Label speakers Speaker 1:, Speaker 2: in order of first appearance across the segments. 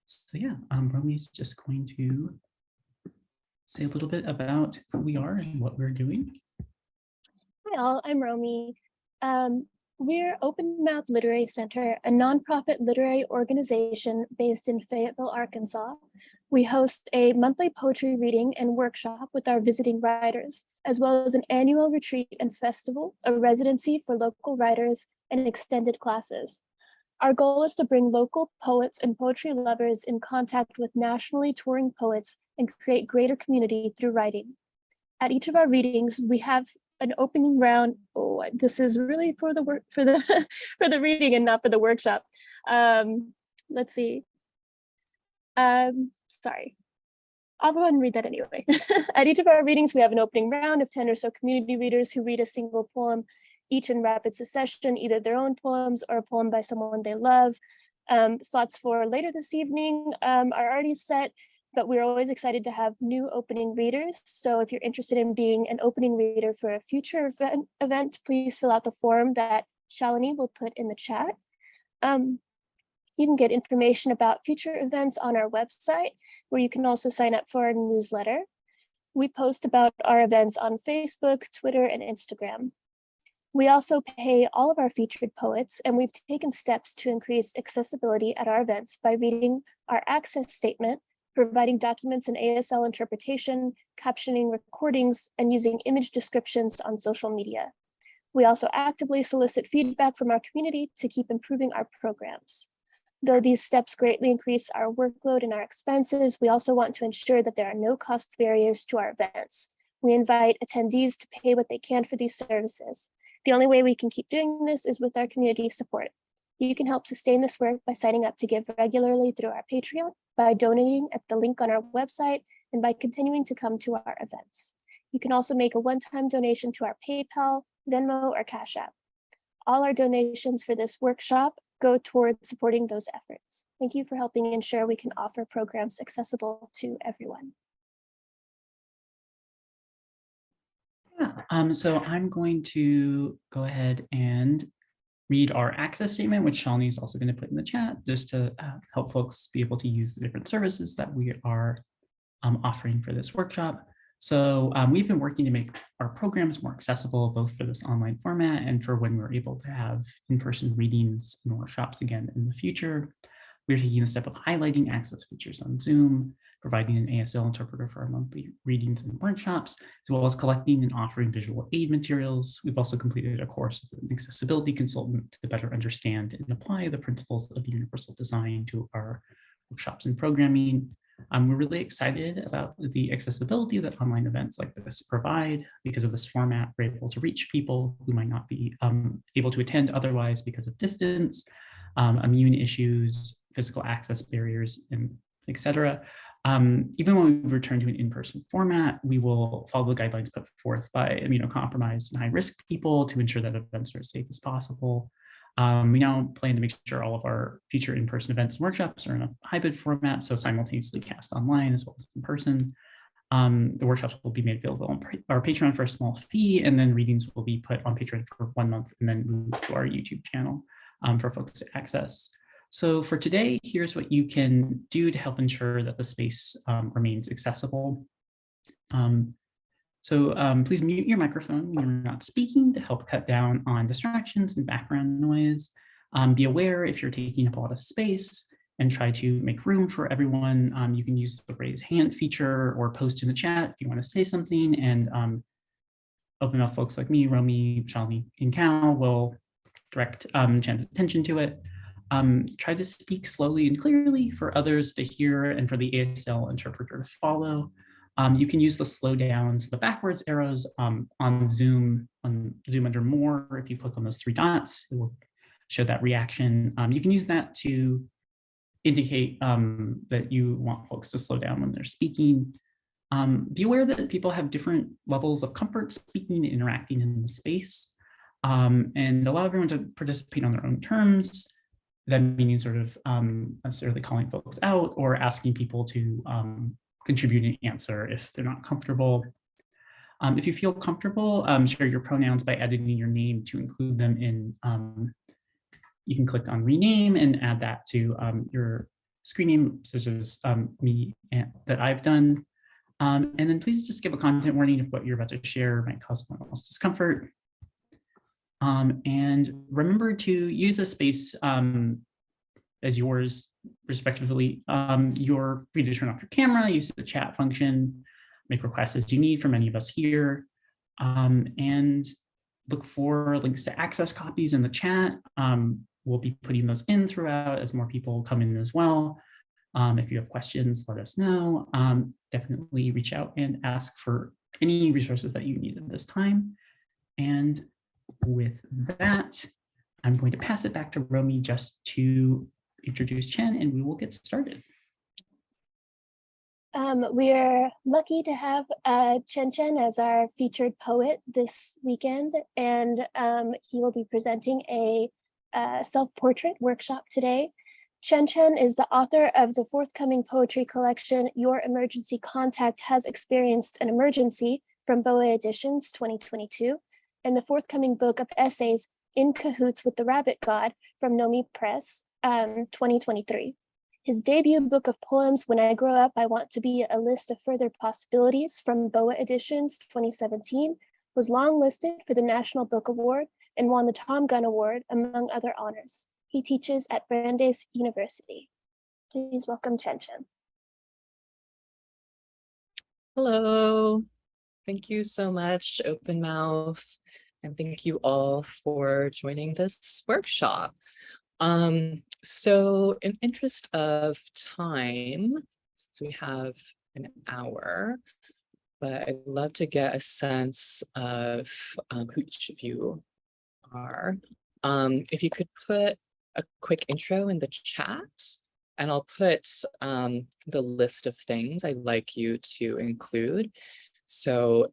Speaker 1: So yeah, Romy's just going to say a little bit about who we are and what we're doing.
Speaker 2: Hi all, I'm Romy. We're Open Mouth Literary Center, a nonprofit literary organization based in Fayetteville, Arkansas. We host a monthly poetry reading and workshop with our visiting writers, as well as an annual retreat and festival, a residency for local writers, and extended classes. Our goal is to bring local poets and poetry lovers in contact with nationally touring poets and create greater community through writing. At each of our readings, we have an opening round. Oh, this is really for the work for the for the reading and not for the workshop. Let's see. Sorry. I'll go ahead and read that anyway. At each of our readings, we have an opening round of 10 or so community readers who read a single poem, each in rapid succession, either their own poems or a poem by someone they love. Slots for later this evening are already set, but we're always excited to have new opening readers. So if you're interested in being an opening reader for a future event, please fill out the form that Shalini will put in the chat. You can get information about future events on our website, where you can also sign up for our newsletter. We post about our events on Facebook, Twitter, and Instagram. We also pay all of our featured poets, and we've taken steps to increase accessibility at our events by reading our access statement, providing documents in ASL interpretation, captioning recordings, and using image descriptions on social media. We also actively solicit feedback from our community to keep improving our programs. Though these steps greatly increase our workload and our expenses, we also want to ensure that there are no cost barriers to our events. We invite attendees to pay what they can for these services. The only way we can keep doing this is with our community support. You can help sustain this work by signing up to give regularly through our Patreon, by donating at the link on our website, and by continuing to come to our events. You can also make a one-time donation to our PayPal, Venmo, or Cash App. All our donations for this workshop go towards supporting those efforts. Thank you for helping ensure we can offer programs accessible to everyone.
Speaker 1: Yeah, so I'm going to go ahead and read our access statement, which Shalini is also going to put in the chat, just to help folks be able to use the different services that we are offering for this workshop. So we've been working to make our programs more accessible, both for this online format and for when we're able to have in-person readings and workshops again in the future. We're taking the step of highlighting access features on Zoom, providing an ASL interpreter for our monthly readings and workshops, as well as collecting and offering visual aid materials. We've also completed a course with an accessibility consultant to better understand and apply the principles of universal design to our workshops and programming. We're really excited about the accessibility that online events like this provide. Because of this format, we're able to reach people who might not be able to attend otherwise because of distance, immune issues, physical access barriers, and etc. Even when we return to an in-person format, we will follow the guidelines put forth by immunocompromised and high-risk people to ensure that events are as safe as possible. We now plan to make sure all of our future in-person events and workshops are in a hybrid format, so simultaneously cast online as well as in person. The workshops will be made available on our Patreon for a small fee, and then readings will be put on Patreon for 1 month and then move to our YouTube channel for folks to access. So for today, here's what you can do to help ensure that the space remains accessible. Please mute your microphone when you're not speaking to help cut down on distractions and background noise. Be aware if you're taking up a lot of space and try to make room for everyone. You can use the raise hand feature or post in the chat if you want to say something, and open up folks like me, Romy, Shalini, and Cal will direct Chan's attention to it. Try to speak slowly and clearly for others to hear and for the ASL interpreter to follow. You can use the slow downs, the backwards arrows on Zoom under more. If you click on those 3 dots, it will show that reaction. You can use that to indicate that you want folks to slow down when they're speaking. Be aware that people have different levels of comfort speaking and interacting in the space, and allow everyone to participate on their own terms. That meaning sort of necessarily calling folks out or asking people to contribute an answer if they're not comfortable. If you feel comfortable, share your pronouns by editing your name to include them in, you can click on rename and add that to your screen name, such as me that I've done. And then please just give a content warning if what you're about to share might cause someone else discomfort. And remember to use a space as yours, respectively. You're free to turn off your camera, use the chat function, make requests as you need from any of us here, and look for links to access copies in the chat. We'll be putting those in throughout as more people come in as well. If you have questions, let us know. Definitely reach out and ask for any resources that you need at this time. And with that, I'm going to pass it back to Romy just to introduce Chen, and we will get started.
Speaker 2: We are lucky to have Chen Chen as our featured poet this weekend, and he will be presenting a self-portrait workshop today. Chen Chen is the author of the forthcoming poetry collection, Your Emergency Contact Has Experienced an Emergency, from Boa Editions 2022, and the forthcoming book of essays, In Cahoots with the Rabbit God, from Nomi Press 2023. His debut book of poems, When I Grow Up, I Want to Be a List of Further Possibilities, from Boa Editions 2017, was longlisted for the National Book Award and won the Tom Gunn Award, among other honors. He teaches at Brandeis University. Please welcome Chen Chen.
Speaker 3: Hello. Thank you so much, Open Mouth, and thank you all for joining this workshop. So in interest of time, since we have an hour, but I'd love to get a sense of who each of you are. If you could put a quick intro in the chat, and I'll put the list of things I'd like you to include. So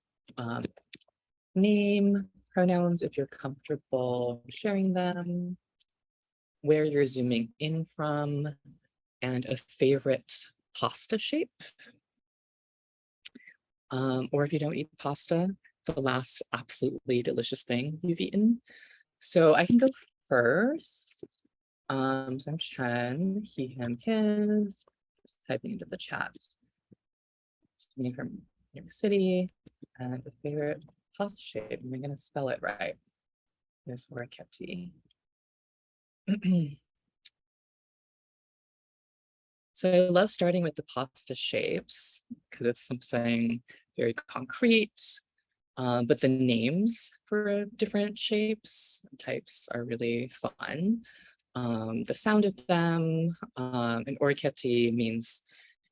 Speaker 3: name, pronouns, if you're comfortable sharing them, where you're zooming in from, and a favorite pasta shape. Or if you don't eat pasta, the last absolutely delicious thing you've eaten. So I can go first. So I'm Chen, he, him, his, just typing into the chat. Coming from New York City, and a favorite pasta shape. Am I gonna spell it right? Is Oriketti. So I love starting with the pasta shapes because it's something very concrete, but the names for different shapes and types are really fun. The sound of them, and Oriketti means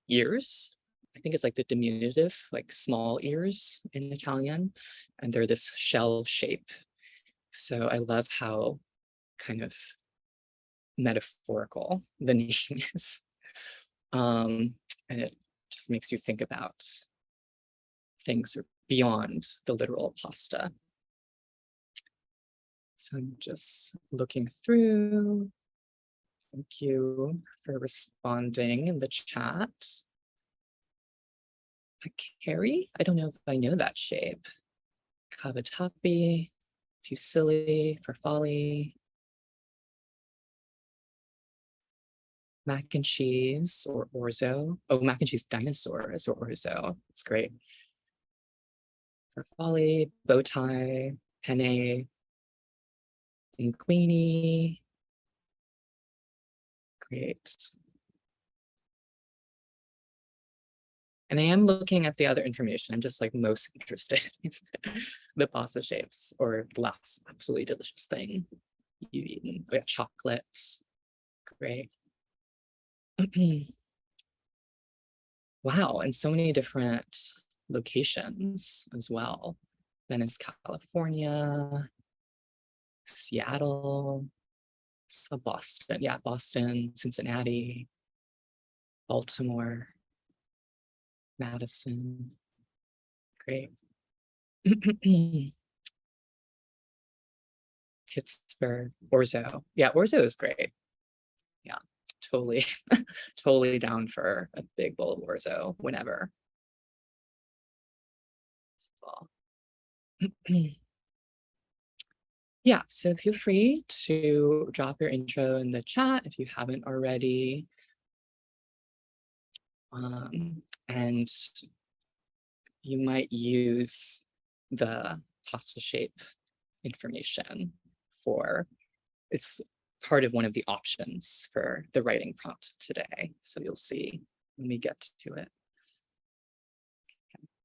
Speaker 3: ears. I think it's like the diminutive, like small ears in Italian, and they're this shell shape. So I love how kind of metaphorical the name is. And it just makes you think about things beyond the literal pasta. So I'm just looking through. Thank you for responding in the chat. Carrie, I don't know if I know that shape. Cavatappi, Fusilli, Farfalli. Mac and cheese or orzo. Oh, mac and cheese dinosaurs or orzo. It's great. Farfalli, bow tie, penne, linguine. Great. And I am looking at the other information. I'm just like most interested in the pasta shapes or the last absolutely delicious thing you've eaten. We have chocolate. Great. Wow, and so many different locations as well. Venice, California, Seattle, so Boston, yeah, Boston, Cincinnati, Baltimore, Madison. Great. Pittsburgh, Orzo. Yeah, Orzo is great. Yeah, totally, totally down for a big bowl of orzo whenever. Yeah, so feel free to drop your intro in the chat if you haven't already. And you might use the pasta shape information for, it's part of one of the options for the writing prompt today. So you'll see when we get to it.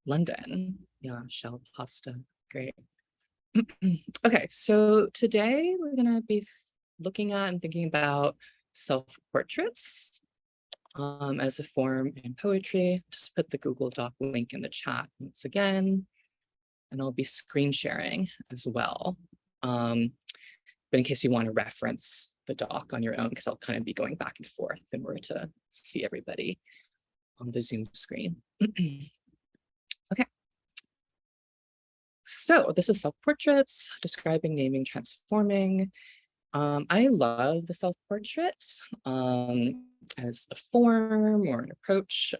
Speaker 3: London, yeah, shell pasta, great. Okay, so today we're gonna be looking at and thinking about self-portraits as a form in poetry. Just put the Google Doc link in the chat once again, and I'll be screen sharing as well. But in case you want to reference the doc on your own, because I'll kind of be going back and forth in order to see everybody on the Zoom screen. Okay. So this is self-portraits, describing, naming, transforming. I love the self-portrait as a form or an approach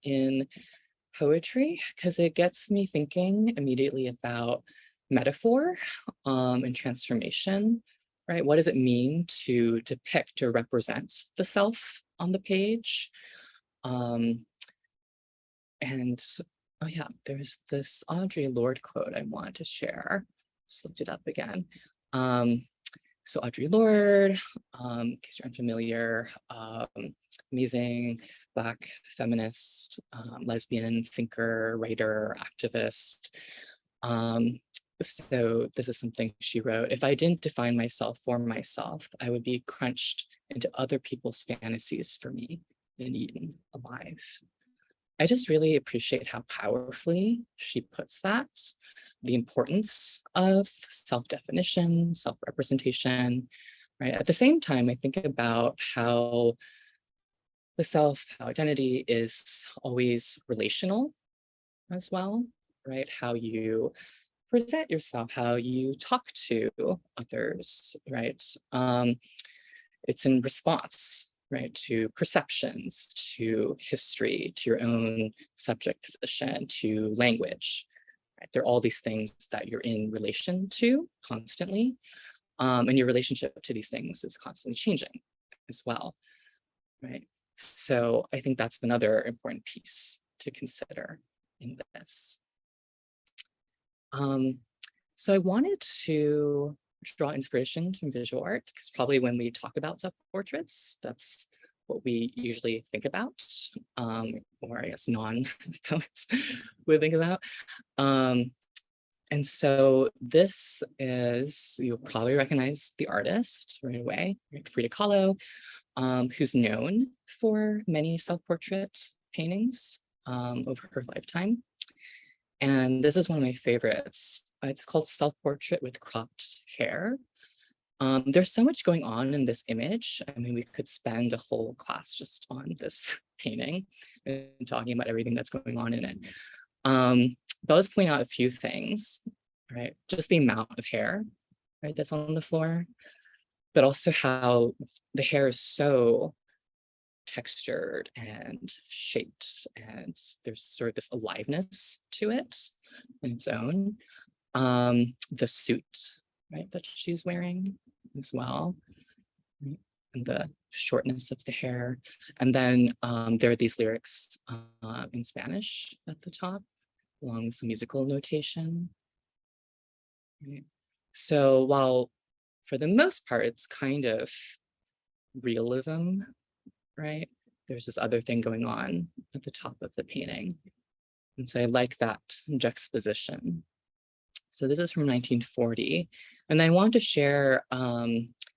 Speaker 3: in poetry, because it gets me thinking immediately about metaphor and transformation, right? What does it mean to depict or represent the self on the page? And oh yeah, there's this Audre Lorde quote I wanted to share. Just looked it up again. So Audre Lorde, in case you're unfamiliar, amazing Black feminist, lesbian thinker, writer, activist. So this is something she wrote: if I didn't define myself for myself, I would be crunched into other people's fantasies for me and eaten alive. I just really appreciate how powerfully she puts that, the importance of self-definition, self-representation, right? At the same time, I think about how the self, how identity is always relational as well, right? How you present yourself, how you talk to others, right? It's in response, right, to perceptions, to history, to your own subject position, to language. Right? There are all these things that you're in relation to constantly, and your relationship to these things is constantly changing as well, right? So I think that's another important piece to consider in this. So I wanted to draw inspiration from visual art, because probably when we talk about self-portraits, that's what we usually think about, or I guess non-poets would think about. And so this is, you'll probably recognize the artist right away, Frida Kahlo, who's known for many self-portrait paintings over her lifetime. And this is one of my favorites. It's called Self-Portrait with Cropped Hair. There's so much going on in this image. I mean, we could spend a whole class just on this painting and talking about everything that's going on in it. But I'll just point out a few things, right? Just the amount of hair, right, that's on the floor, but also how the hair is so textured and shaped, and there's sort of this aliveness to it in its own. The suit, right, that she's wearing as well, right? And the shortness of the hair. And then there are these lyrics in Spanish at the top, along with some musical notation. Right? So while for the most part, it's kind of realism, right? There's this other thing going on at the top of the painting. And so I like that juxtaposition. So this is from 1940. And I want to share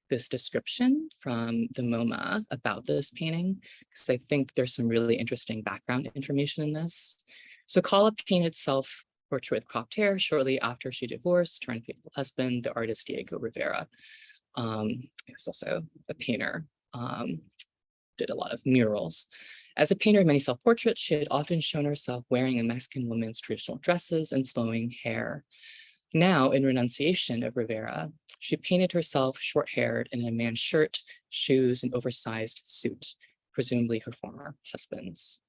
Speaker 3: this description from the MoMA about this painting, because I think there's some really interesting background information in this. So Kahlo painted self-portrait with cropped hair shortly after she divorced her unfaithful husband, the artist Diego Rivera. He was also a painter, did a lot of murals. As a painter of many self-portraits, she had often shown herself wearing a Mexican woman's traditional dresses and flowing hair. Now, in renunciation of Rivera, she painted herself short-haired in a man's shirt, shoes, and oversized suit, presumably her former husband's.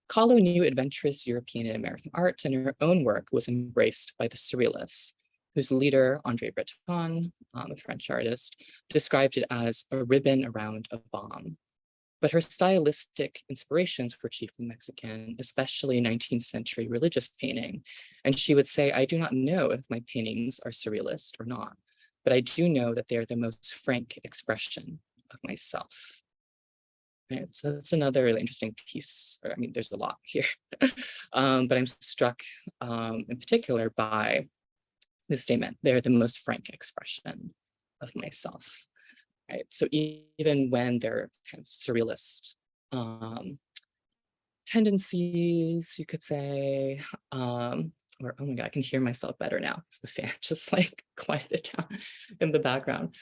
Speaker 3: Kahlo knew adventurous European and American art, and her own work was embraced by the Surrealists, whose leader, André Breton, a French artist, described it as a ribbon around a bomb. But her stylistic inspirations were chiefly Mexican, especially 19th century religious painting. And she would say, I do not know if my paintings are surrealist or not, but I do know that they are the most frank expression of myself. Right, so that's another really interesting piece. I mean, there's a lot here, but I'm struck in particular by this statement. They're the most frank expression of myself. Right, so even when they're kind of surrealist tendencies, you could say, or oh my God, I can hear myself better now. It's the fan just like quieted down in the background.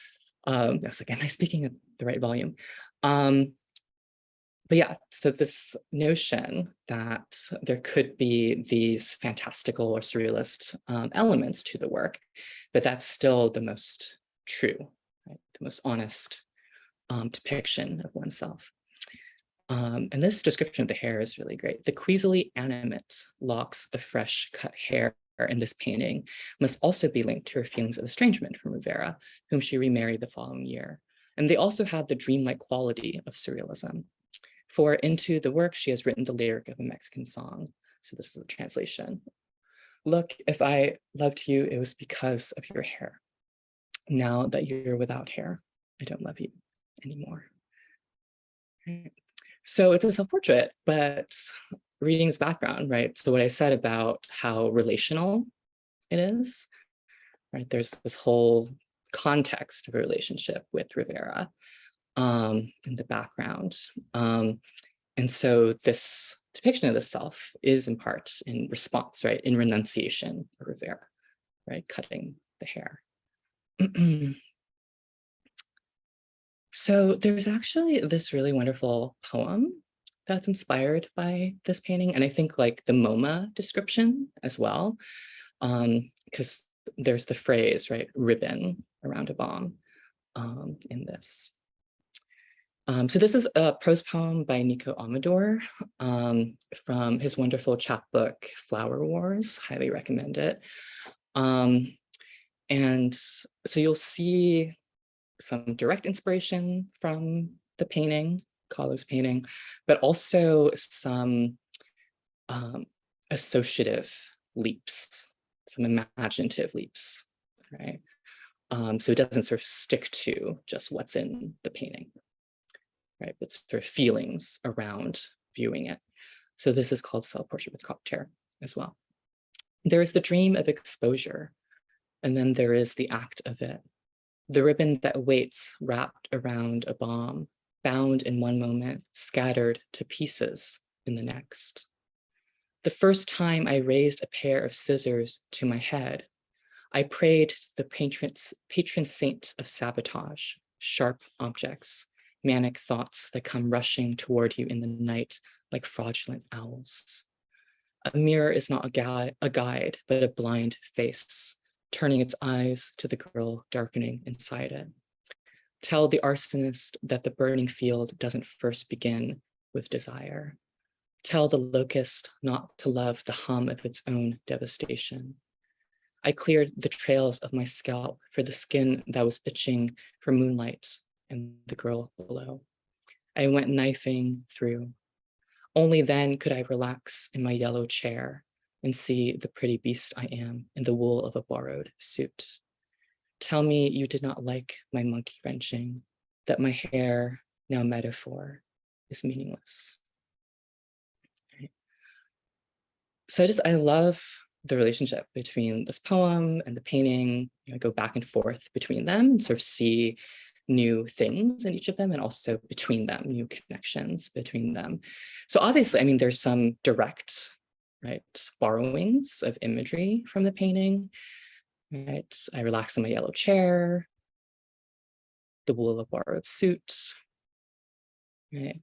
Speaker 3: I was like, am I speaking at the right volume? But yeah, so this notion that there could be these fantastical or surrealist elements to the work, but that's still the most true, right? The most honest depiction of oneself. And this description of the hair is really great. The queasily animate locks of fresh cut hair in this painting must also be linked to her feelings of estrangement from Rivera, whom she remarried the following year. And they also have the dreamlike quality of surrealism. For into the work, she has written the lyric of a Mexican song. So this is a translation. Look, if I loved you, it was because of your hair. Now that you're without hair, I don't love you anymore. Right. So it's a self-portrait, but reading's background, right? So what I said about how relational it is, right? There's this whole context of a relationship with Rivera in the background. And so this depiction of the self is in part in response, right? In renunciation of Rivera, right? Cutting the hair. So there's actually this really wonderful poem that's inspired by this painting. And I think like the MoMA description as well, because there's the phrase, right? Ribbon around a bomb in this. So this is a prose poem by Nico Amador from his wonderful chapbook, Flower Wars, highly recommend it. And so you'll see some direct inspiration from the painting, Kahlo's painting, but also some associative leaps, some imaginative leaps, right? So it doesn't sort of stick to just what's in the painting, right? But sort of feelings around viewing it. So this is called Self-Portrait with Copter as well. There is the dream of exposure, and then there is the act of it. The ribbon that waits wrapped around a bomb, bound in one moment, scattered to pieces in the next. The first time I raised a pair of scissors to my head, I prayed to the patron saint of sabotage, sharp objects, manic thoughts that come rushing toward you in the night like fraudulent owls. A mirror is not a guide, but a blind face, turning its eyes to the girl darkening inside it. Tell the arsonist that the burning field doesn't first begin with desire. Tell the locust not to love the hum of its own devastation. I cleared the trails of my scalp for the skin that was itching for moonlight and the girl below. I went knifing through. Only then could I relax in my yellow chair and see the pretty beast I am in the wool of a borrowed suit. Tell me you did not like my monkey wrenching, that my hair, now metaphor, is meaningless. Right. So I love the relationship between this poem and the painting. I go back and forth between them and sort of see new things in each of them, and also between them, new connections between them. So obviously, I mean, there's some direct, right, borrowings of imagery from the painting, right? I relax in my yellow chair, the wool of a borrowed suit, right?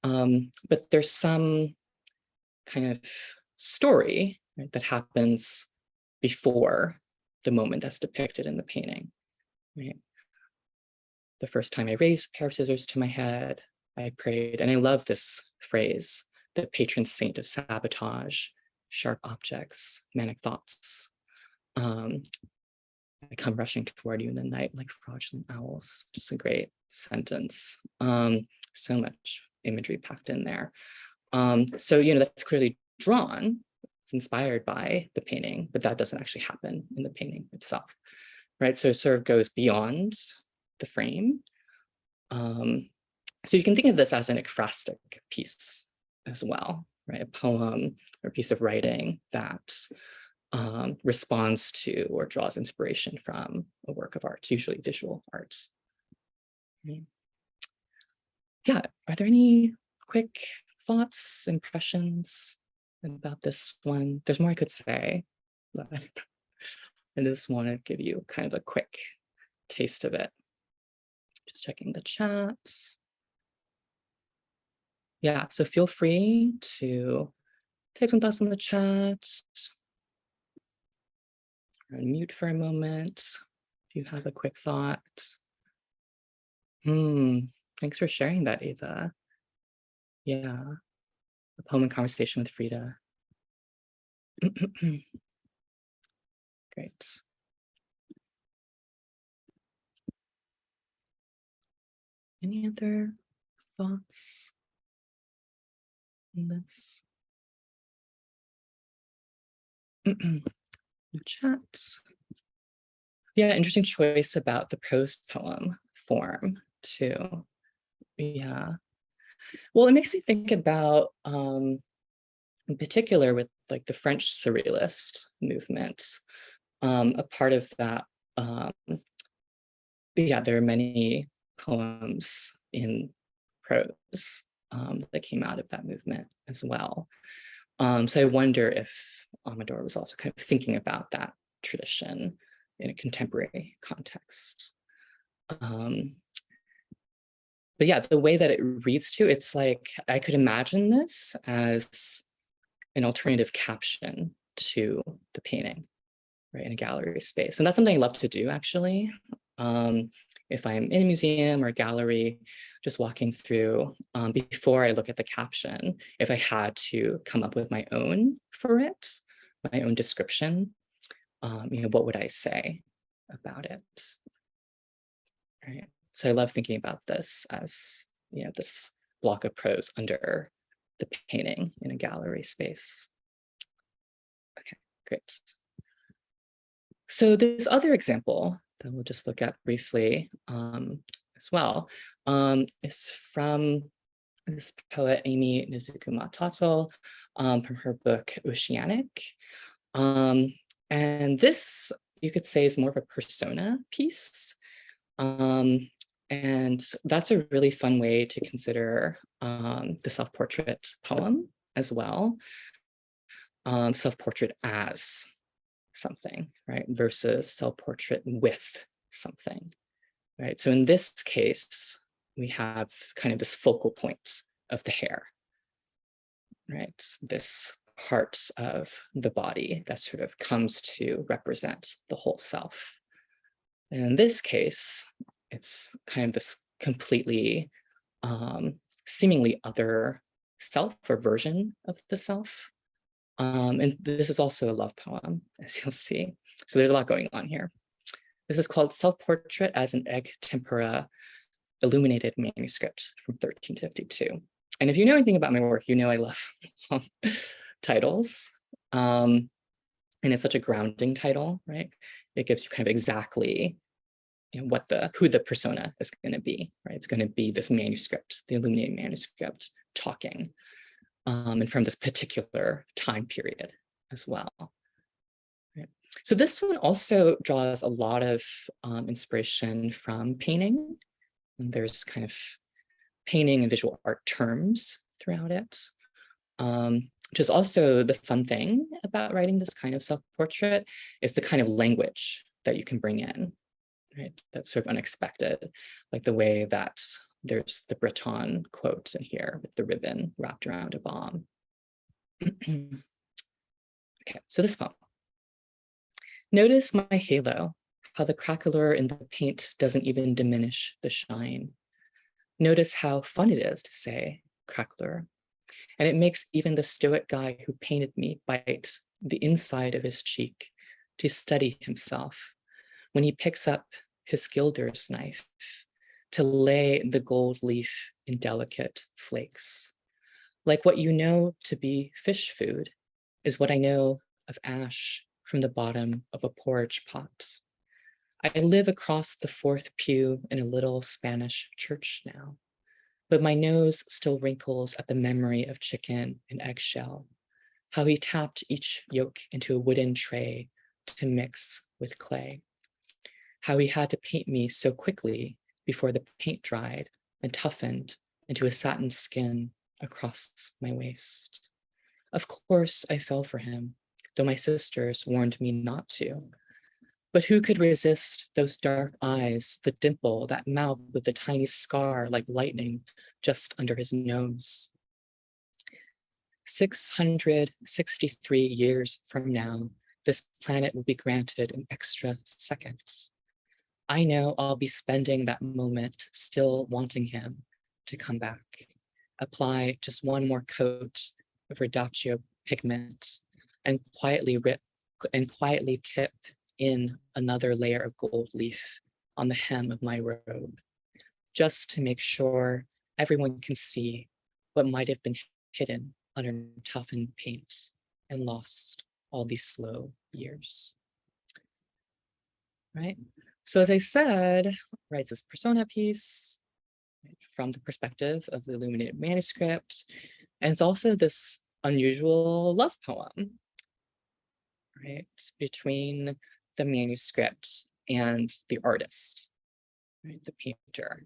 Speaker 3: But there's some kind of story, right, that happens before the moment that's depicted in the painting, right? The first time I raised a pair of scissors to my head, I prayed, and I love this phrase, the patron saint of sabotage, sharp objects, manic thoughts. I come rushing toward you in the night like fraudulent owls. Just a great sentence. so much imagery packed in there. So, that's clearly drawn, it's inspired by the painting, but that doesn't actually happen in the painting itself, right? So it sort of goes beyond the frame. So you can think of this as an ekphrastic piece as well, right? A poem or a piece of writing that responds to or draws inspiration from a work of art, usually visual art. Yeah, are there any quick thoughts, impressions about this one? There's more I could say, but I just want to give you kind of a quick taste of it. Just checking the chat. Yeah, so feel free to type some thoughts in the chat. Unmute for a moment if you have a quick thought. Thanks for sharing that, Ava. Yeah, a poem in conversation with Frida. Great. Any other thoughts in this? Chat. Yeah, interesting choice about the prose poem form too. Yeah. Well, it makes me think about, in particular with like the French Surrealist movement, a part of that, yeah, there are many poems in prose that came out of that movement as well. So I wonder if Amador was also kind of thinking about that tradition in a contemporary context. But yeah, the way that it reads too, it's like, I could imagine this as an alternative caption to the painting, right, in a gallery space. And that's something I love to do, actually. If I'm in a museum or a gallery, just walking through, before I look at the caption, if I had to come up with my own for it, my own description, what would I say about it? Right. So I love thinking about this as, this block of prose under the painting in a gallery space. Okay, great. So this other example that we'll just look at briefly as well is from this poet, Amy Nezuko-Matato, from her book, Oceanic. And this, you could say, is more of a persona piece. And that's a really fun way to consider the self-portrait poem as well. Self-portrait as something, right, versus self-portrait with something, right? So in this case, we have kind of this focal point of the hair, right? This part of the body that sort of comes to represent the whole self. And in this case, it's kind of this completely seemingly other self or version of the self. And this is also a love poem, as you'll see. So there's a lot going on here. This is called Self-Portrait as an Egg Tempera Illuminated Manuscript from 1352. And if you know anything about my work, you know I love titles. And it's such a grounding title, right? It gives you kind of exactly who the persona is going to be, right? It's going to be this manuscript, the illuminated manuscript, talking, and from this particular time period as well. Right? So this one also draws a lot of inspiration from painting. And there's kind of painting and visual art terms throughout it, which is also the fun thing about writing this kind of self-portrait, is the kind of language that you can bring in. Right, that's sort of unexpected, like the way that there's the Breton quote in here with the ribbon wrapped around a bomb. Okay, so this poem. Notice my halo, how the crackler in the paint doesn't even diminish the shine. Notice how fun it is to say crackler, and it makes even the stoic guy who painted me bite the inside of his cheek to steady himself when he picks up his gilder's knife to lay the gold leaf in delicate flakes. Like what you know to be fish food is what I know of ash from the bottom of a porridge pot. I live across the fourth pew in a little Spanish church now, but my nose still wrinkles at the memory of chicken and eggshell, how he tapped each yolk into a wooden tray to mix with clay, how he had to paint me so quickly before the paint dried and toughened into a satin skin across my waist. Of course, I fell for him, though my sisters warned me not to. But who could resist those dark eyes, the dimple, that mouth with the tiny scar like lightning just under his nose? 663 years from now, this planet will be granted an extra second. I know I'll be spending that moment still wanting him to come back. Apply just one more coat of Reductio pigment and quietly tip in another layer of gold leaf on the hem of my robe, just to make sure everyone can see what might have been hidden under toughened paint and lost all these slow years. Right? So as I said, writes this persona piece from the perspective of the illuminated manuscript. And it's also this unusual love poem, right? Between the manuscript and the artist, right? The painter.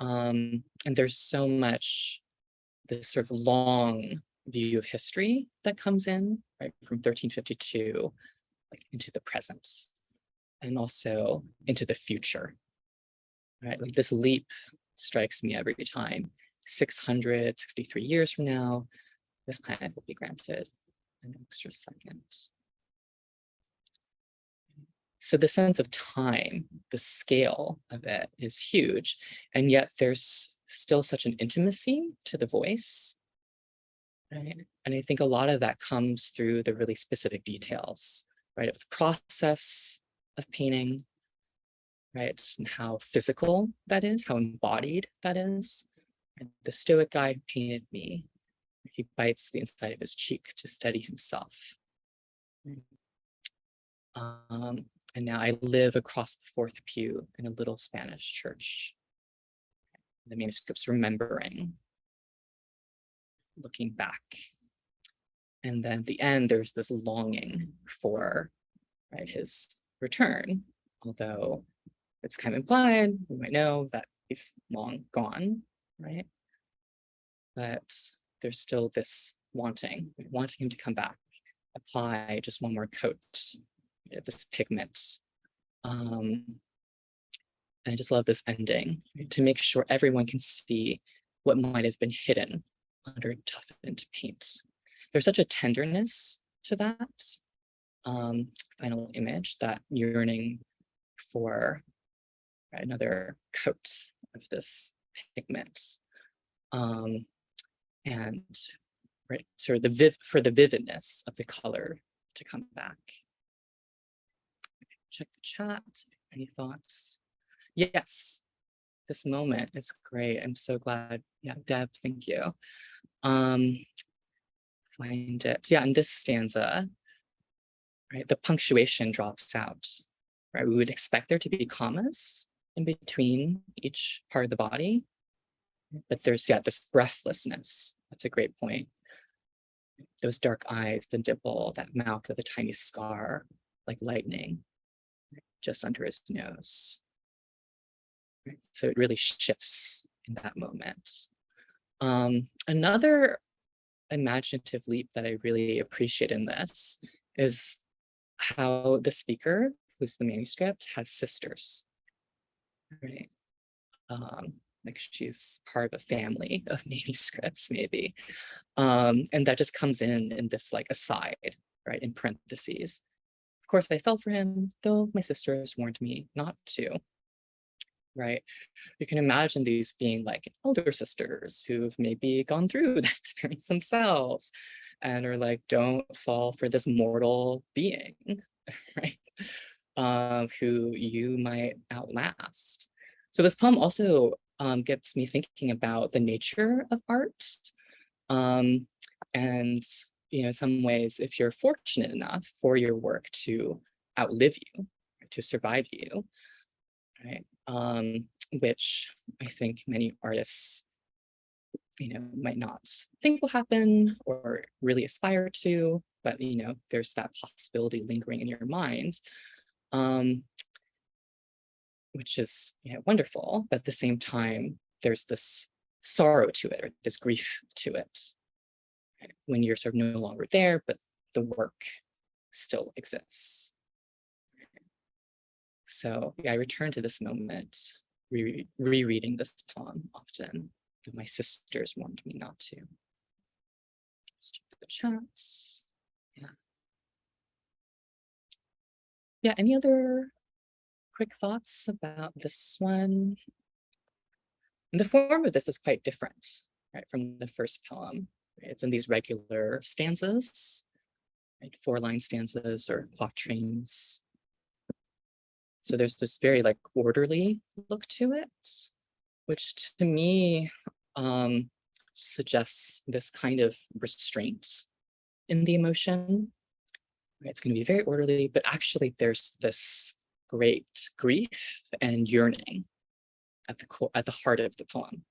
Speaker 3: And there's so much this sort of long view of history that comes in, right? From 1352, like into the present and also into the future, right? Like this leap strikes me every time. 663 years from now, this planet will be granted an extra second. So the sense of time, the scale of it is huge, and yet there's still such an intimacy to the voice, right? And I think a lot of that comes through the really specific details, right? Of the process of painting, right? And how physical that is, how embodied that is. And the stoic guy painted me. He bites the inside of his cheek to steady himself. And now I live across the fourth pew in a little Spanish church. The manuscript's remembering, looking back. And then at the end, there's this longing for, right, his return, although it's kind of implied, we might know that he's long gone, right? But there's still this wanting him to come back, apply just one more coat of this pigment. I just love this ending, right, to make sure everyone can see what might have been hidden under toughened paint. There's such a tenderness to that final image, that yearning for another coat of this pigment. And right, sort of for the vividness of the color to come back. Check the chat. Any thoughts? Yes, this moment is great. I'm so glad. Yeah, Deb, thank you. Find it. Yeah, in this stanza, right, the punctuation drops out. Right, we would expect there to be commas in between each part of the body, but there's, yeah, this breathlessness. That's a great point. Those dark eyes, the dimple, that mouth with a tiny scar, like lightning, just under his nose. Right? So it really shifts in that moment. Another imaginative leap that I really appreciate in this is how the speaker, who's the manuscript, has sisters. Right? Like she's part of a family of manuscripts, maybe. And that just comes in this like aside, right, in parentheses. Of course, I fell for him, though my sisters warned me not to. Right? You can imagine these being like elder sisters who've maybe gone through that experience themselves and are like, don't fall for this mortal being, right? Who you might outlast. So this poem also gets me thinking about the nature of art. And in some ways, if you're fortunate enough for your work to outlive you, to survive you, right? Which I think many artists, might not think will happen or really aspire to, but there's that possibility lingering in your mind, which is wonderful. But at the same time, there's this sorrow to it, or this grief to it, right? When you're sort of no longer there, but the work still exists. So yeah, I return to this moment, rereading this poem often. But my sisters warned me not to. Just check the chats. Yeah, any other quick thoughts about this one? And the form of this is quite different, right, from the first poem. It's in these regular stanzas, right, 4-line stanzas or quatrains. So there's this very orderly look to it, which to me suggests this kind of restraint in the emotion. It's going to be very orderly, but actually there's this great grief and yearning at the heart of the poem,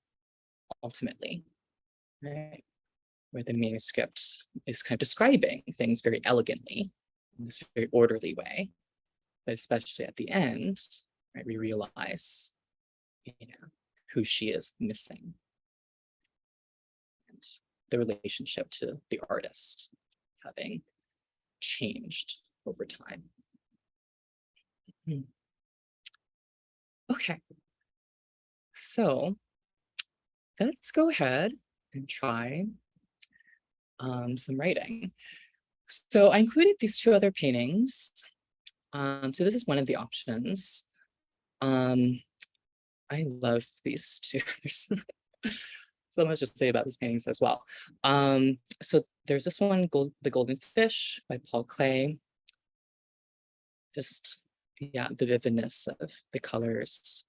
Speaker 3: ultimately, right? Where the manuscript is kind of describing things very elegantly in this very orderly way, but especially at the end, right, we realize, who she is missing, and the relationship to the artist having changed over time. Okay, so let's go ahead and try some writing. So I included these 2 other paintings. So this is one of the options. I love these 2. There's so much to say about these paintings as well. So there's this one, The Golden Fish by Paul Klee. Just, yeah, the vividness of the colors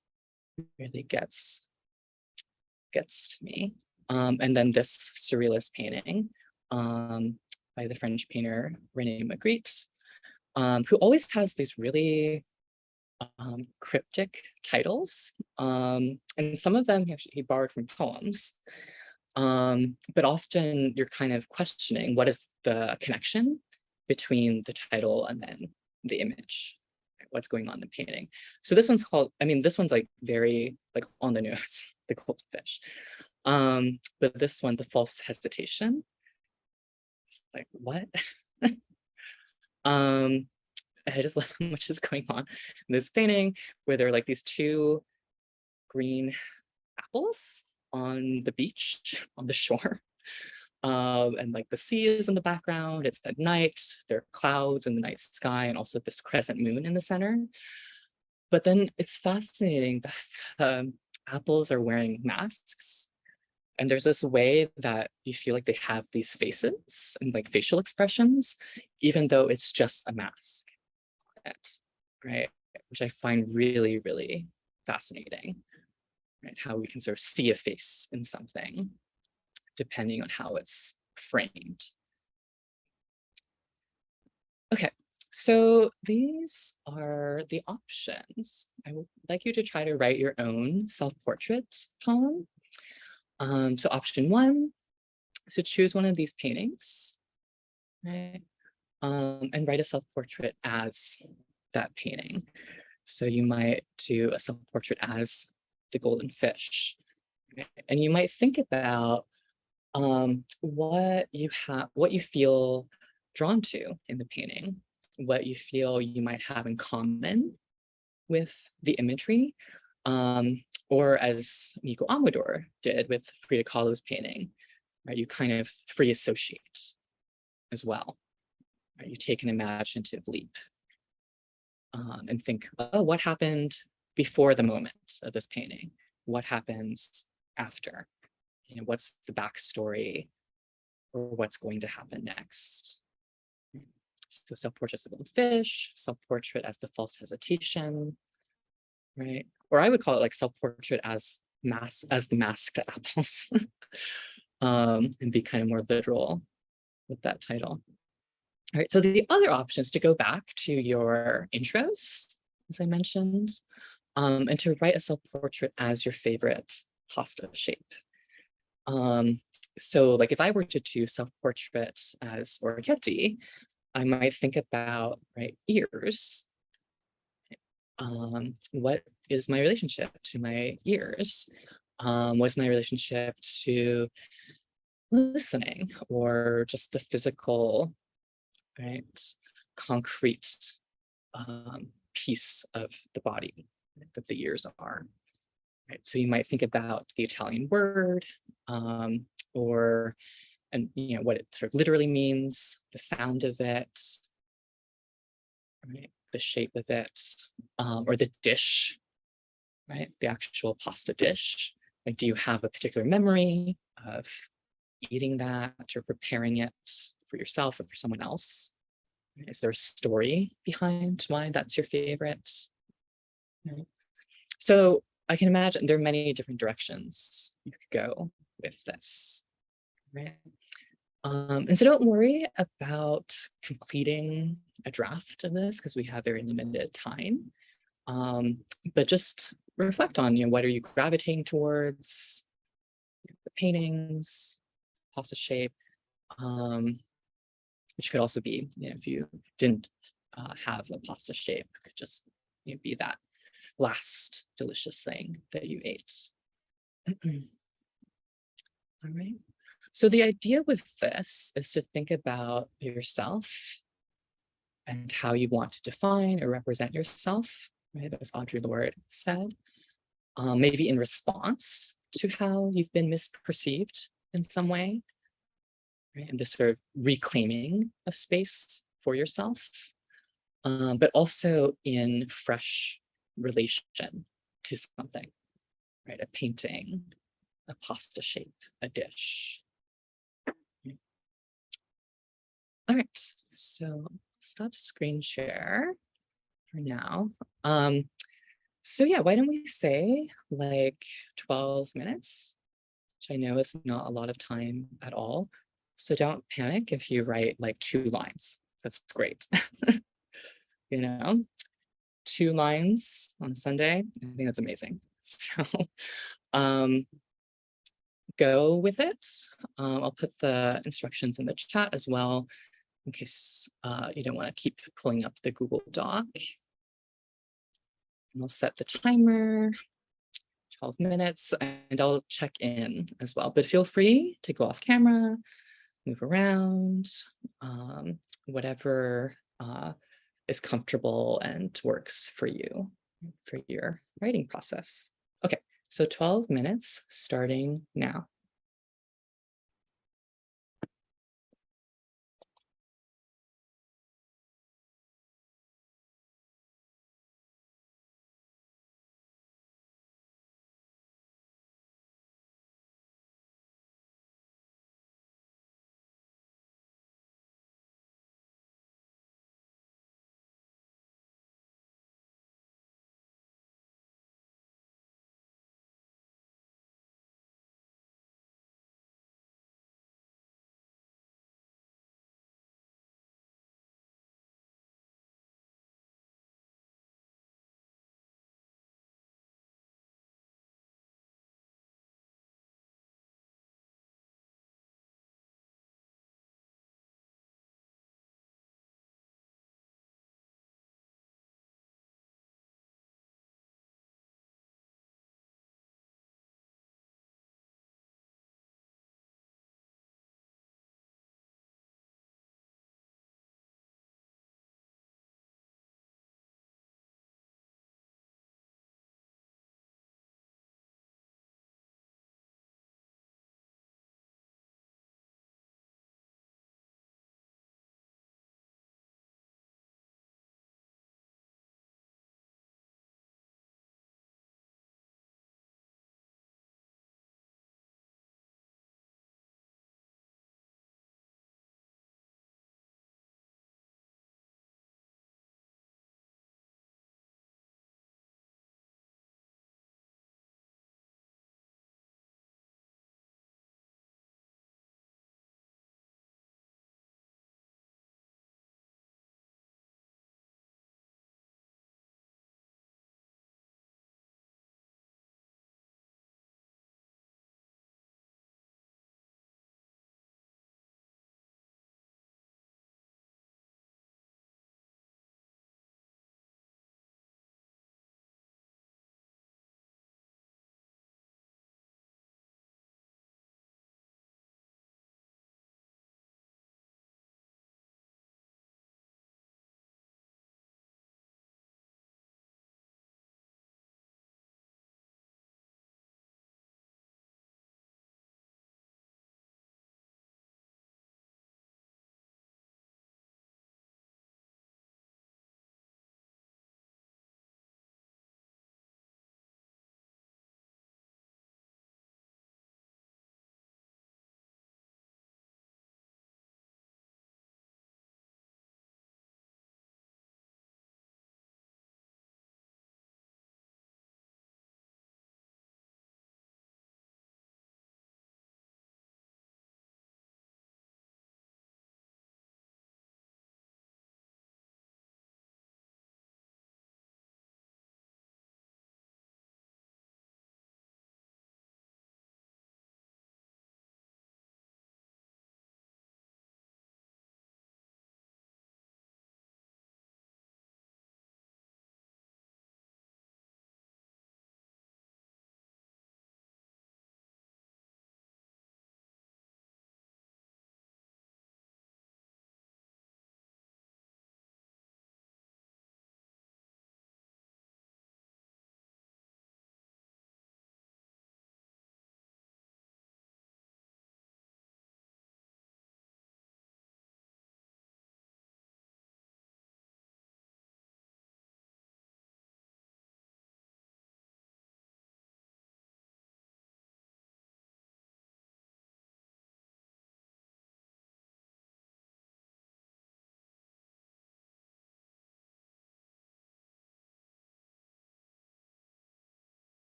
Speaker 3: really gets to me. And then this surrealist painting by the French painter René Magritte, who always has these really cryptic titles, and some of them he borrowed from poems, but often you're kind of questioning what is the connection between the title and then the image, what's going on in the painting. So this one's called, this one's very on the news, The Golden Fish, but this one, The False Hesitation, it's what? I just love how much is going on in this painting, where there are these 2 green apples on the beach, on the shore. And the sea is in the background. It's at night. There are clouds in the night sky, and also this crescent moon in the center. But then it's fascinating that apples are wearing masks. And there's this way that you feel like they have these faces and facial expressions, even though it's just a mask. Right, which I find really, really fascinating, right? How we can sort of see a face in something depending on how it's framed. Okay, so these are the options. I would like you to try to write your own self-portrait poem. So option 1, so choose one of these paintings, right? And write a self-portrait as that painting. So you might do a self-portrait as the golden fish, right? And you might think about what you feel drawn to in the painting, what you feel you might have in common with the imagery, or as Nico Amador did with Frida Kahlo's painting, right? You kind of free associate as well. Right? You take an imaginative leap and think, oh, what happened before the moment of this painting? What happens after? What's the backstory, or what's going to happen next? So self-portrait as the golden fish, self-portrait as the false hesitation, right? Or I would call it self-portrait as as the masked apples, and be kind of more literal with that title. All right, so the other option is to go back to your intros, as I mentioned, and to write a self-portrait as your favorite pasta shape. So like if I were to do self-portrait as Orchetti, I might think about, right, ears. What is my relationship to my ears? What's my relationship to listening, or just the physical, right, concrete piece of the body that the ears are? Right, so you might think about the Italian word, or and what it sort of literally means, the sound of it, right, the shape of it, or the dish, right, the actual pasta dish. Like, do you have a particular memory of eating that or preparing it for yourself or for someone else? Is there a story behind why that's your favorite? Right. So I can imagine there are many different directions you could go with this, right? And so don't worry about completing a draft of this because we have very limited time. But just reflect on, what are you gravitating towards? The paintings, pasta shape, which could also be, if you didn't have a pasta shape, it could just be that last delicious thing that you ate. All right. So the idea with this is to think about yourself and how you want to define or represent yourself, right? As Audre Lorde said, maybe in response to how you've been misperceived in some way, right? And this sort of reclaiming of space for yourself, but also in fresh relation to something, right? A painting, a pasta shape, a dish. All right, so stop screen share for now. So yeah, why don't we say like 12 minutes, which I know is not a lot of time at all. So don't panic if you write like 2 lines. That's great. 2 lines on a Sunday, I think that's amazing. So go with it. I'll put the instructions in the chat as well, in case you don't want to keep pulling up the Google Doc. And I'll set the timer, 12 minutes, and I'll check in as well. But feel free to go off camera, move around, whatever is comfortable and works for you for your writing process. Okay, so 12 minutes starting now.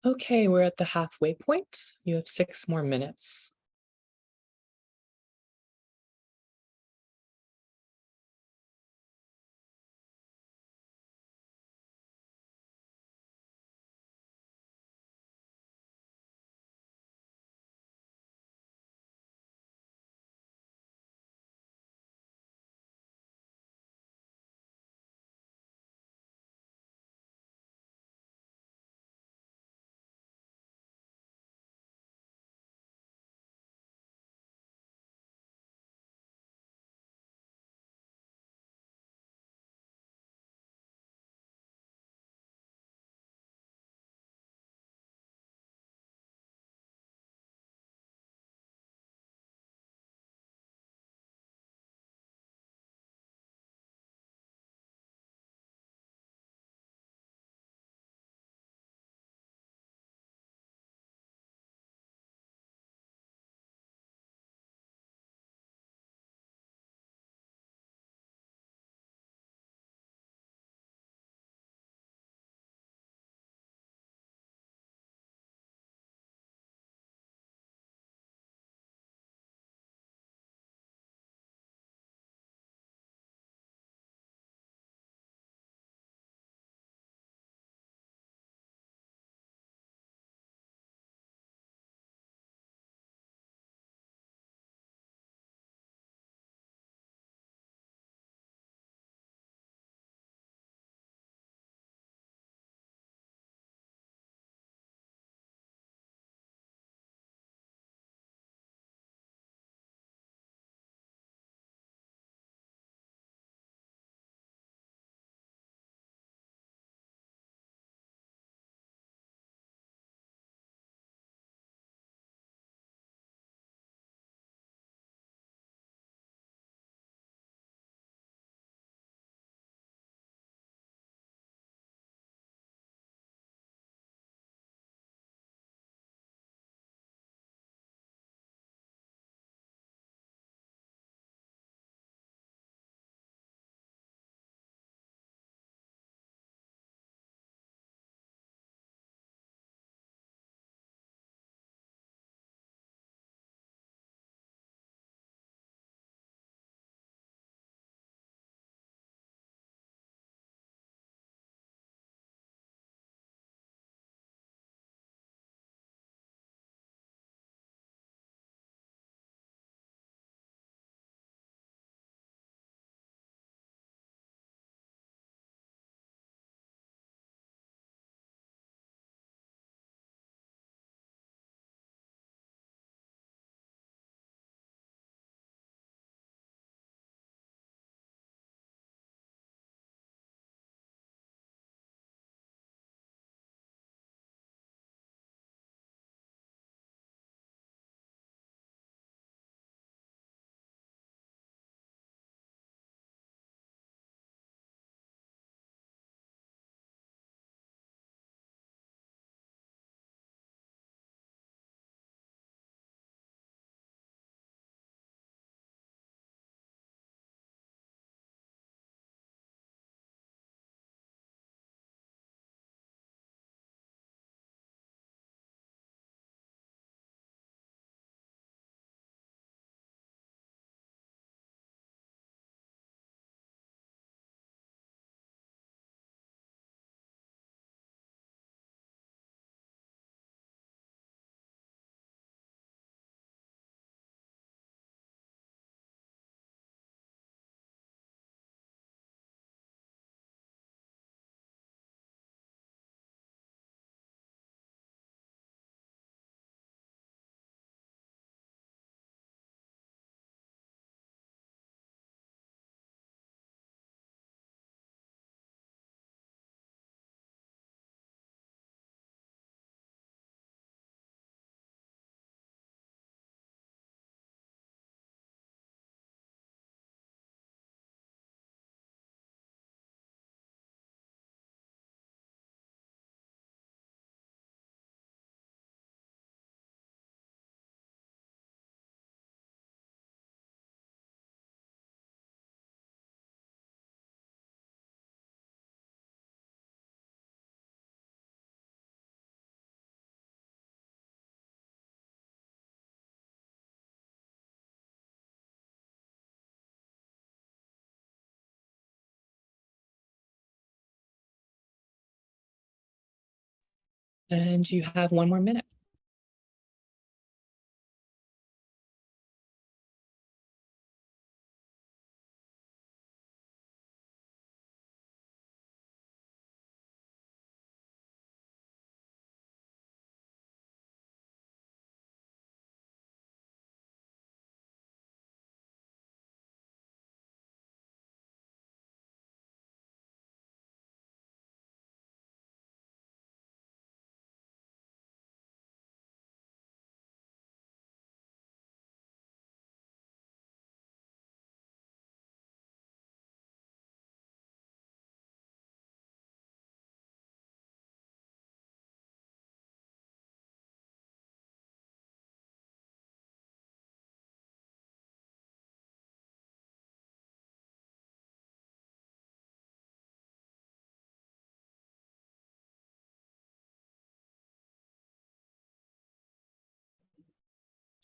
Speaker 3: Okay, we're at the halfway point. You have 6 more minutes. And you have 1 more minute.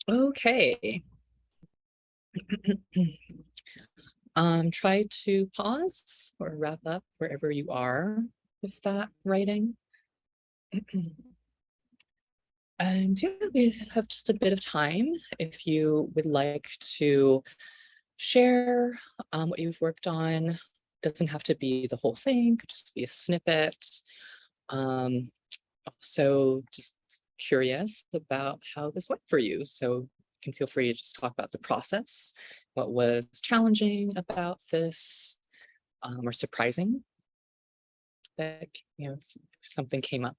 Speaker 3: Okay. Try to pause or wrap up wherever you are with that writing. And yeah, we have just a bit of time if you would like to share what you've worked on. Doesn't have to be the whole thing, could just be a snippet. Also just curious about how this went for you. So you can feel free to just talk about the process. What was challenging about this or surprising that, you know, something came up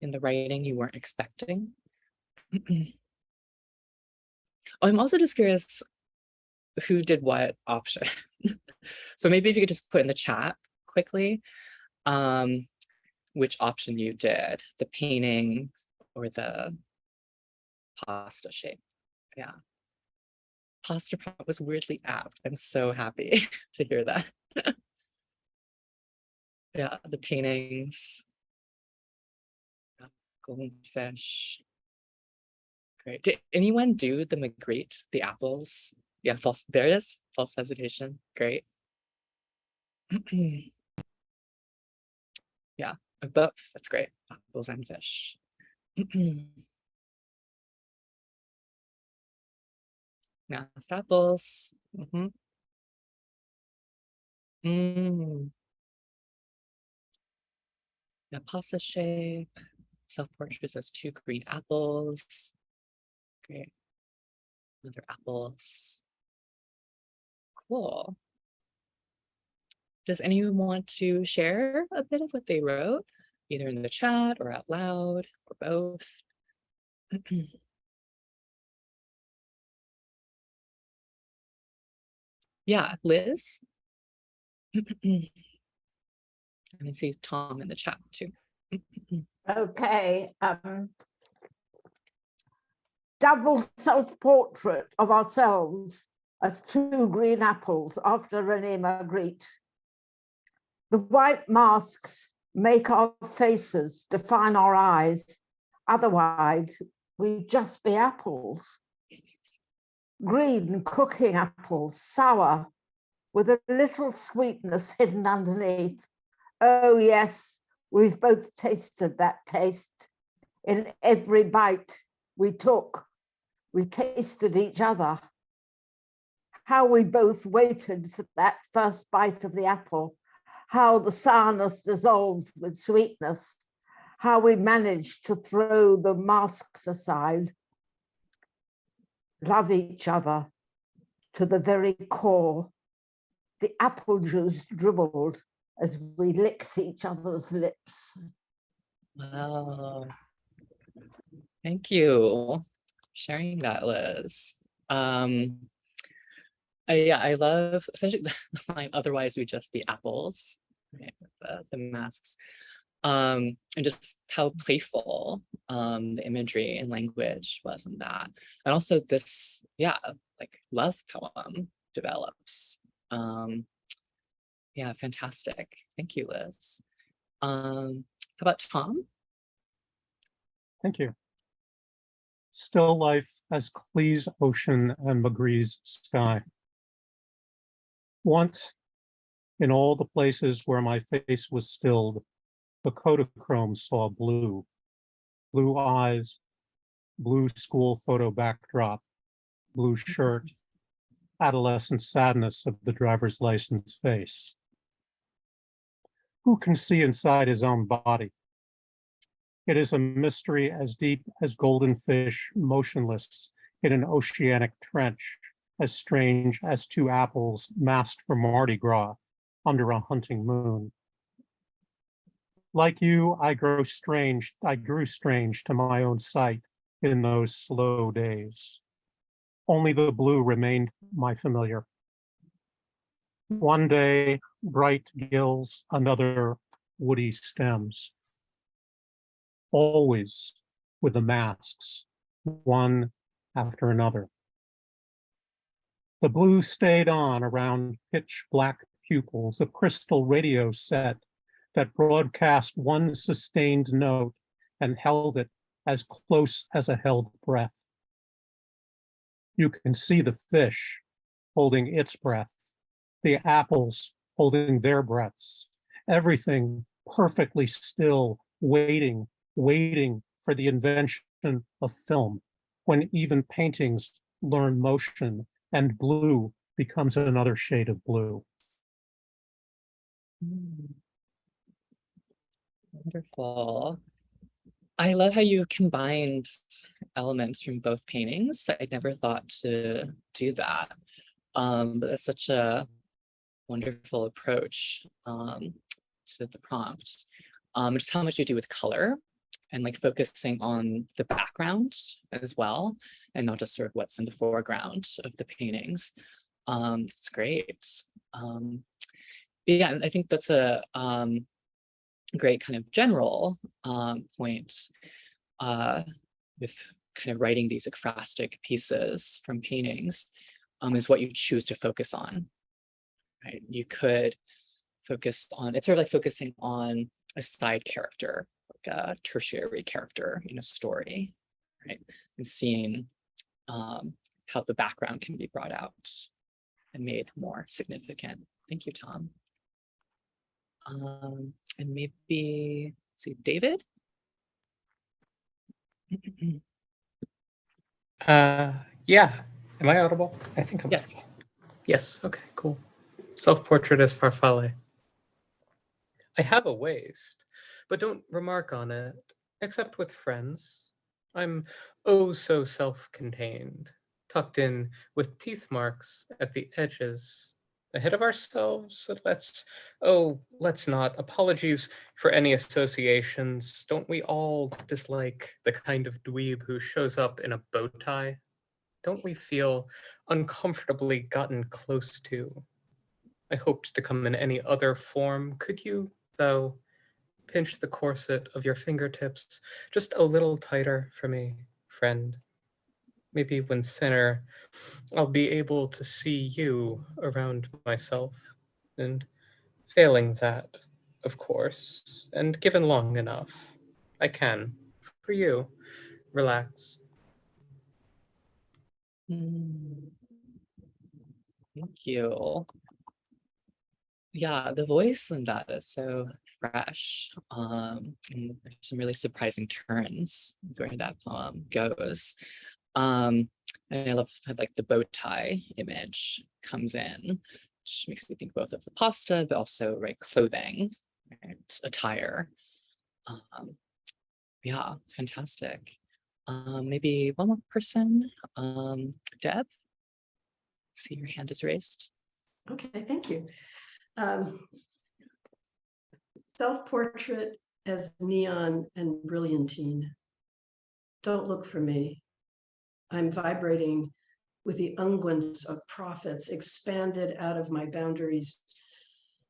Speaker 3: in the writing you weren't expecting. I'm also just curious who did what option. So maybe if you could just put in the chat quickly, which option you did, the painting or the pasta shape. Yeah. Pasta prop was weirdly apt. I'm so happy to hear that. Yeah, the paintings. Golden fish. Great. Did anyone do the Magritte, the apples? Yeah, false. There it is. False hesitation. Great. Yeah, both. That's great. Apples and fish. Mashed apples. The pasta shape. Self-portraits as 2 green apples. Great. Another apples. Cool. Does anyone want to share a bit of what they wrote, either in the chat or out loud or both? Yeah, Liz. And I see Tom in the chat too.
Speaker 4: Okay. Double self-portrait of ourselves as 2 green apples after René Magritte. The white masks make our faces, define our eyes. Otherwise, we'd just be apples. Green cooking apples, sour, with a little sweetness hidden underneath. Oh yes, we've both tasted that taste. In every bite we took, we tasted each other. How we both waited for that first bite of the apple, how the sourness dissolved with sweetness, how we managed to throw the masks aside, love each other to the very core. The apple juice dribbled as we licked each other's lips.
Speaker 3: Wow. Thank you for sharing that, Liz. Yeah, I love essentially the line, otherwise we'd just be apples, right? The masks. And just how playful the imagery and language was in that. And also this, yeah, like love poem develops. Yeah, fantastic. Thank you, Liz. How about Tom?
Speaker 5: Thank you. Still life as Clee's ocean and Magri's sky. Once, in all the places where my face was stilled, the Kodachrome saw blue, blue eyes, blue school photo backdrop, blue shirt, adolescent sadness of the driver's license face. Who can see inside his own body? It is a mystery as deep as golden fish motionless in an oceanic trench, as strange as two apples masked for Mardi Gras under a hunting moon. Like you, I grew strange to my own sight in those slow days. Only the blue remained my familiar. One day, bright gills, another woody stems. Always with the masks, one after another. The blue stayed on around pitch black pupils, a crystal radio set that broadcast one sustained note and held it as close as a held breath. You can see the fish holding its breath, the apples holding their breaths, everything perfectly still, waiting for the invention of film, when even paintings learn motion and blue becomes another shade of blue.
Speaker 3: Wonderful. I love how you combined elements from both paintings. I never thought to do that. But that's such a wonderful approach to the prompt. Just how much you do with color and like focusing on the background as well, and not just sort of what's in the foreground of the paintings. It's great. Yeah, I think that's a great kind of general point with kind of writing these ekphrastic pieces from paintings is what you choose to focus on, right? You could focus on, it's sort of like focusing on a side character, like a tertiary character in a story, right? And seeing how the background can be brought out and made more significant. Thank you, Tom. And maybe, let's see, David?
Speaker 6: Yeah. Am I audible? I think I'm.
Speaker 3: Yes.
Speaker 6: Yes. Okay, cool. Self-portrait as Farfalle. I have a waist, but don't remark on it, except with friends. I'm oh so self-contained, tucked in with teeth marks at the edges. Ahead of ourselves, let's not. Apologies for any associations. Don't we all dislike the kind of dweeb who shows up in a bow tie? Don't we feel uncomfortably gotten close to? I hoped to come in any other form. Could you, though, pinch the corset of your fingertips just a little tighter for me, friend? Maybe when thinner, I'll be able to see you around myself. And failing that, of course, and given long enough, I can, for you, relax.
Speaker 3: Thank you. Yeah, the voice in that is so fresh. And there's some really surprising turns where that poem goes. And I love how like the bow tie image comes in, which makes me think both of the pasta, but also right clothing, right, attire. Yeah, fantastic. Maybe one more person. Deb, see your hand is raised.
Speaker 7: Okay, thank you. Self-portrait as neon and brilliantine. Don't look for me. I'm vibrating with the unguents of prophets expanded out of my boundaries,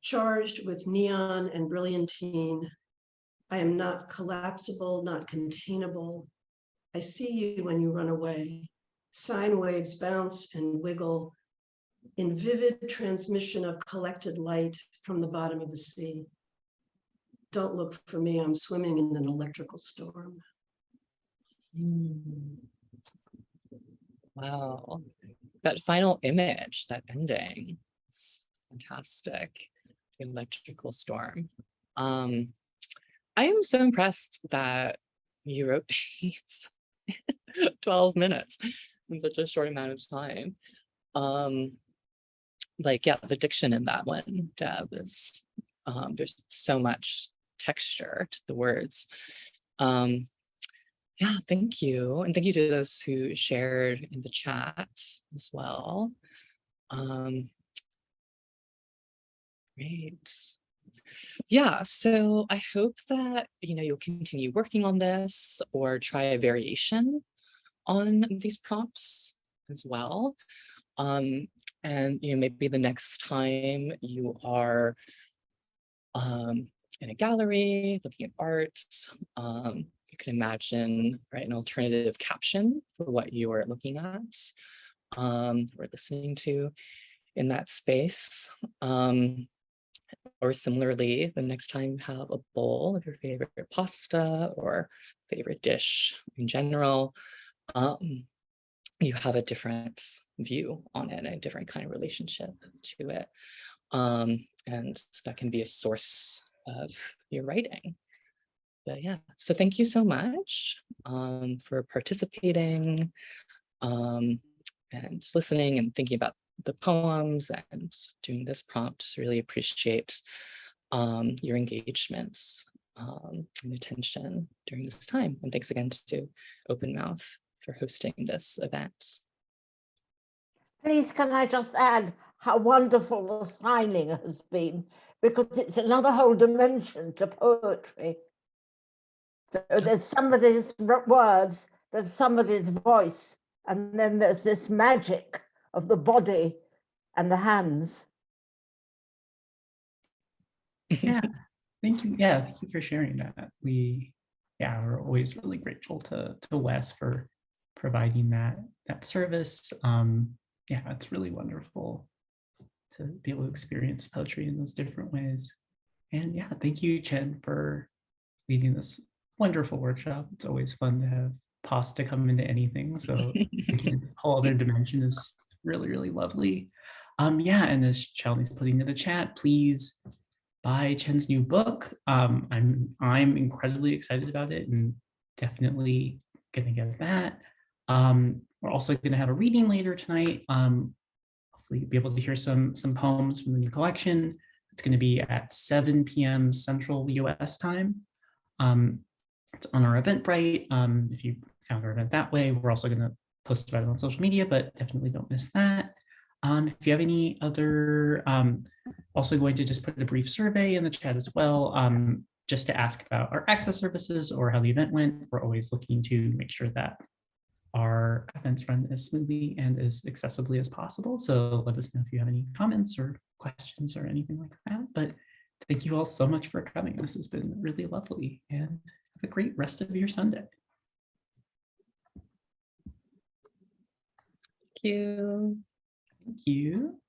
Speaker 7: charged with neon and brilliantine. I am not collapsible, not containable. I see you when you run away. Sine waves bounce and wiggle in vivid transmission of collected light from the bottom of the sea. Don't look for me, I'm swimming in an electrical storm.
Speaker 3: Wow, that final image, that ending, is fantastic. Electrical storm. I am so impressed that you wrote these 12 minutes in such a short amount of time. Like, yeah, the diction in that one, Deb, is there's so much texture to the words. Yeah, thank you. And thank you to those who shared in the chat as well. Great. Yeah, so I hope that, you'll continue working on this or try a variation on these prompts as well. And, maybe the next time you are in a gallery looking at art, you can imagine, right, an alternative caption for what you are looking at or listening to in that space. Or similarly, the next time you have a bowl of your favorite pasta or favorite dish in general, you have a different view on it, a different kind of relationship to it. And that can be a source of your writing. But yeah, so thank you so much for participating and listening and thinking about the poems and doing this prompt. Really appreciate your engagement and attention during this time. And thanks again to Open Mouth for hosting this event.
Speaker 4: Please, can I just add how wonderful the signing has been, because it's another whole dimension to poetry. So there's somebody's words, there's somebody's voice, and then there's this magic of the body and the hands.
Speaker 1: Yeah, thank you. Yeah, thank you for sharing that. We're always really grateful to Wes for providing that service. Yeah, it's really wonderful to be able to experience poetry in those different ways. And yeah, thank you, Chen, for leading this wonderful workshop. It's always fun to have pasta come into anything. So thinking this whole other dimension is really, really lovely. Yeah, and as Shalini's putting in the chat, please buy Chen's new book. I'm incredibly excited about it and definitely gonna get that. We're also gonna have a reading later tonight. Hopefully you'll be able to hear some poems from the new collection. It's gonna be at 7 p.m. Central US time. It's on our Eventbrite. If you found our event that way, we're also gonna post about it on social media, but definitely don't miss that. If you have any other, also going to just put a brief survey in the chat as well, just to ask about our access services or how the event went. We're always looking to make sure that our events run as smoothly and as accessibly as possible. So let us know if you have any comments or questions or anything like that. But thank you all so much for coming. This has been really lovely, and have a great rest of your Sunday.
Speaker 3: Thank you.
Speaker 1: Thank you.